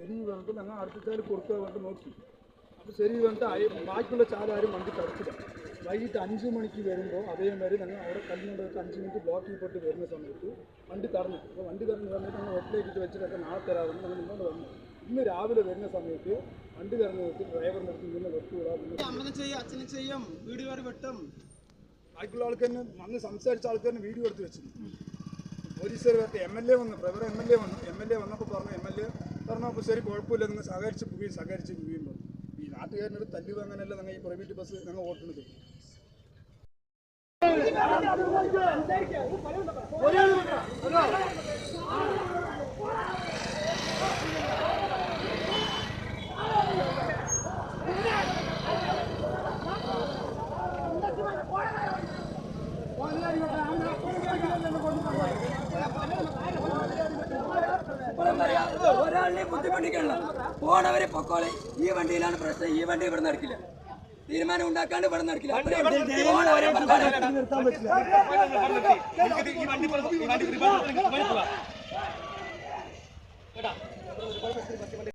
ശരി പറഞ്ഞിട്ട് ഞങ്ങൾ അടുത്ത ചാല് കൊടുക്കാൻ വേണ്ടി നോക്കി. അപ്പോൾ ശരി പറഞ്ഞിട്ട് ബാക്കിയുള്ള ചാലാരും വണ്ടി തടച്ചില്ല. വൈകിട്ട് 5 മണിക്ക് വരുമ്പോൾ അതേമാതിരി ഞങ്ങൾ അവിടെ കല്ലിനോടൊക്കെ 5 മിനിറ്റ് ബ്ലോക്ക് ചെയ്തിട്ട് വരുന്ന സമയത്ത് വണ്ടി തടഞ്ഞു. അപ്പോൾ വണ്ടി തടഞ്ഞ സമയത്ത് ഞങ്ങൾ ഹോട്ടലിലേക്ക് വെച്ചിട്ടൊക്കെ നാളെ തരാമെന്ന് ഞങ്ങൾ ഇങ്ങോട്ട് വന്നു. ഇന്ന് രാവിലെ വരുന്ന സമയത്ത് വണ്ടി തടഞ്ഞ നിർത്തി ഡ്രൈവറിൻ്റെ അടുത്ത് ഇങ്ങനെ വെട്ടുകൂടാ വീഡിയോ വെട്ടും ബാക്കിയുള്ള ആൾക്കാരന് വന്ന് സംസാരിച്ച ആൾക്കാരന് വീഡിയോ എടുത്ത് വെച്ചിരുന്നു. പോലീസുകാർ വരട്ടെ MLA വന്നു, പ്രവർ MLA വന്നപ്പോൾ പറഞ്ഞു, MLA പറഞ്ഞപ്പോൾ ശരി കുഴപ്പമില്ല, നിങ്ങൾ സഹകരിച്ച് പോവുകയും പറഞ്ഞു. ഈ നാട്ടുകാരനോട് തല്ലി വാങ്ങാനല്ല ഞങ്ങൾ ഈ പ്രൈവറ്റ് ബസ് ഞങ്ങൾ ഓട്ടുന്നത്. ഒരാളിനെ ബുദ്ധിമുട്ടിക്കണല്ലോ, പോണവരെ പൊക്കോളെ. ഈ വണ്ടിയിലാണ് പ്രശ്നം, ഈ വണ്ടി ഇവിടെ നടക്കില്ല. തീരുമാനം ഉണ്ടാക്കാണ്ട് ഇവിടെ നടക്കില്ല. നിർത്താൻ പറ്റില്ല.